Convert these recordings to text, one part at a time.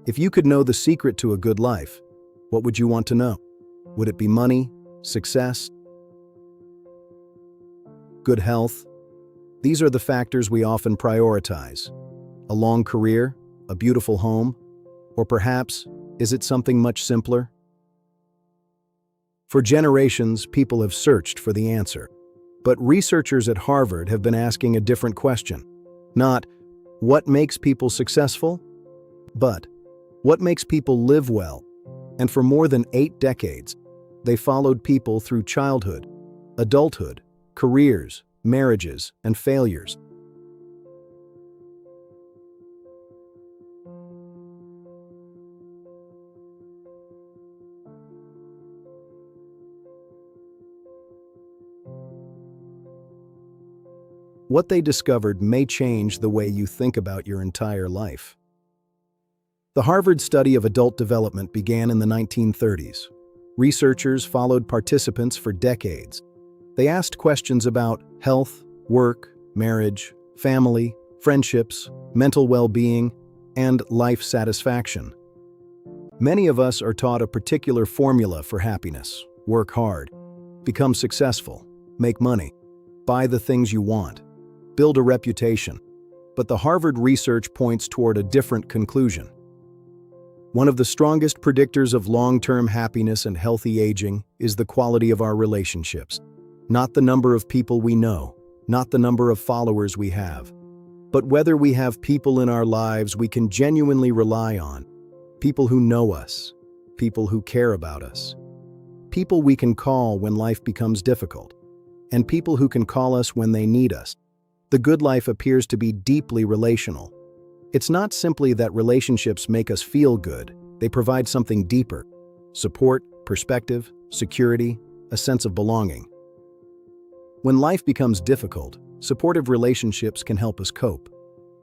If you could know the secret to a good life, what would you want to know? Would it be money, success, good health? These are the factors we often prioritize. A long career, a beautiful home, or perhaps, is it something much simpler? For generations, people have searched for the answer. But researchers at Harvard have been asking a different question. Not, what makes people successful? But, what makes people live well? And for more than 8 decades, they followed people through childhood, adulthood, careers, marriages, and failures. What they discovered may change the way you think about your entire life. The Harvard study of adult development began in the 1930s. Researchers followed participants for decades. They asked questions about health, work, marriage, family, friendships, mental well-being, and life satisfaction. Many of us are taught a particular formula for happiness: work hard, become successful, make money, buy the things you want, build a reputation. But the Harvard research points toward a different conclusion. One of the strongest predictors of long-term happiness and healthy aging is the quality of our relationships. Not the number of people we know, not the number of followers we have, but whether we have people in our lives we can genuinely rely on, people who know us, people who care about us, people we can call when life becomes difficult, and people who can call us when they need us. The good life appears to be deeply relational. It's not simply that relationships make us feel good, they provide something deeper: support, perspective, security, a sense of belonging. When life becomes difficult, supportive relationships can help us cope.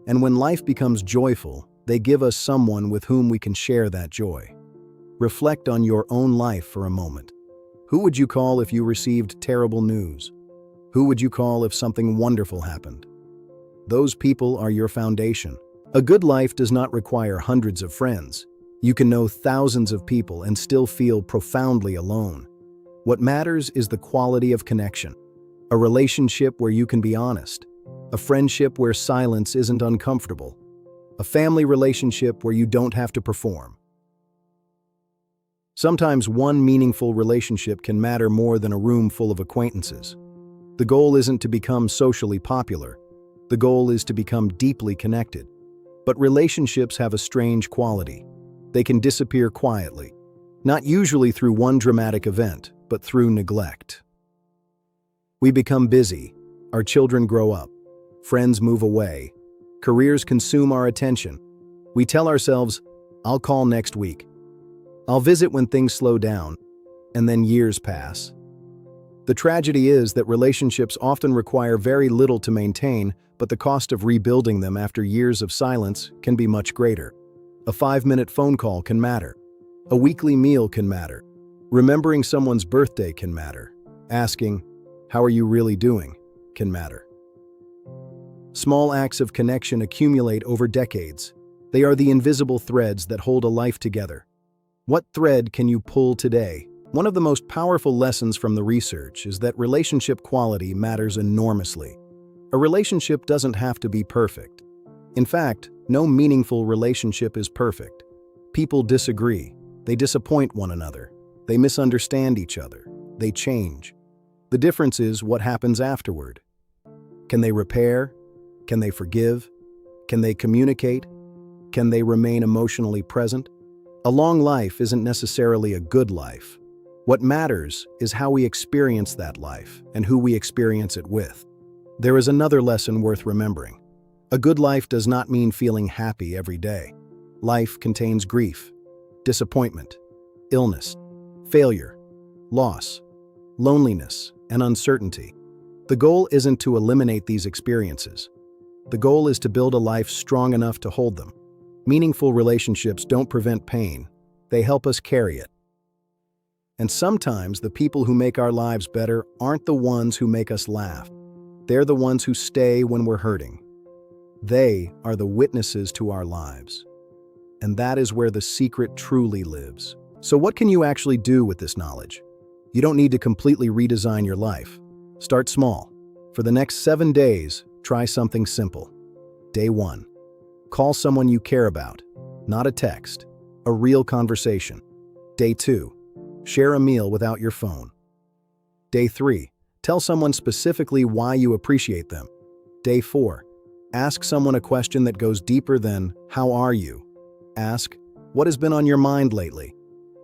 And when life becomes joyful, they give us someone with whom we can share that joy. Reflect on your own life for a moment. Who would you call if you received terrible news? Who would you call if something wonderful happened? Those people are your foundation. A good life does not require hundreds of friends. You can know thousands of people and still feel profoundly alone. What matters is the quality of connection. A relationship where you can be honest. A friendship where silence isn't uncomfortable. A family relationship where you don't have to perform. Sometimes one meaningful relationship can matter more than a room full of acquaintances. The goal isn't to become socially popular. The goal is to become deeply connected. But relationships have a strange quality. They can disappear quietly, not usually through one dramatic event, but through neglect. We become busy, our children grow up, friends move away, careers consume our attention. We tell ourselves, "I'll call next week. I'll visit when things slow down," and then years pass. The tragedy is that relationships often require very little to maintain, but the cost of rebuilding them after years of silence can be much greater. A 5-minute phone call can matter. A weekly meal can matter. Remembering someone's birthday can matter. Asking, "How are you really doing?" can matter. Small acts of connection accumulate over decades. They are the invisible threads that hold a life together. What thread can you pull today? One of the most powerful lessons from the research is that relationship quality matters enormously. A relationship doesn't have to be perfect. In fact, no meaningful relationship is perfect. People disagree. They disappoint one another. They misunderstand each other. They change. The difference is what happens afterward. Can they repair? Can they forgive? Can they communicate? Can they remain emotionally present? A long life isn't necessarily a good life. What matters is how we experience that life and who we experience it with. There is another lesson worth remembering. A good life does not mean feeling happy every day. Life contains grief, disappointment, illness, failure, loss, loneliness, and uncertainty. The goal isn't to eliminate these experiences. The goal is to build a life strong enough to hold them. Meaningful relationships don't prevent pain. They help us carry it. And sometimes the people who make our lives better aren't the ones who make us laugh. They're the ones who stay when we're hurting. They are the witnesses to our lives. and that is where the secret truly lives. So what can you actually do with this knowledge? You don't need to completely redesign your life. Start small. For the next 7 days, try something simple. Day 1. Call someone you care about. Not a text. A real conversation. Day 2. Share a meal without your phone. Day 3. Tell someone specifically why you appreciate them. Day 4. Ask someone a question that goes deeper than, "How are you?" Ask, "What has been on your mind lately?"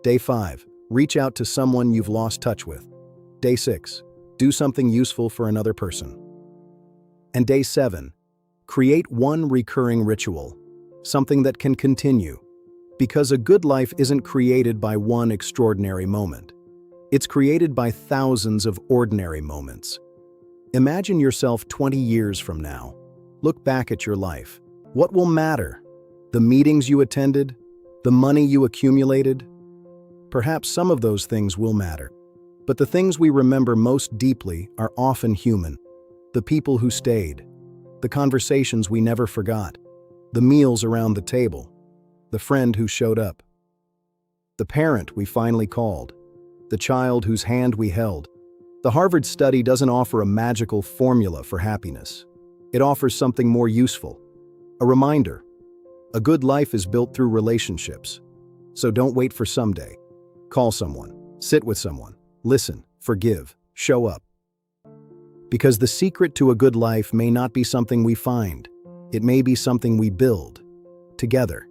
Day 5. Reach out to someone you've lost touch with. Day 6. Do something useful for another person. And Day 7. Create one recurring ritual, something that can continue. Because a good life isn't created by one extraordinary moment. It's created by thousands of ordinary moments. Imagine yourself 20 years from now. Look back at your life. What will matter? The meetings you attended? The money you accumulated? Perhaps some of those things will matter. But the things we remember most deeply are often human. The people who stayed. The conversations we never forgot. The meals around the table. The friend who showed up. The parent we finally called. The child whose hand we held. The Harvard study doesn't offer a magical formula for happiness. It offers something more useful. A reminder. A good life is built through relationships. So don't wait for someday. Call someone. Sit with someone. Listen. Forgive. Show up. Because the secret to a good life may not be something we find. It may be something we build. Together.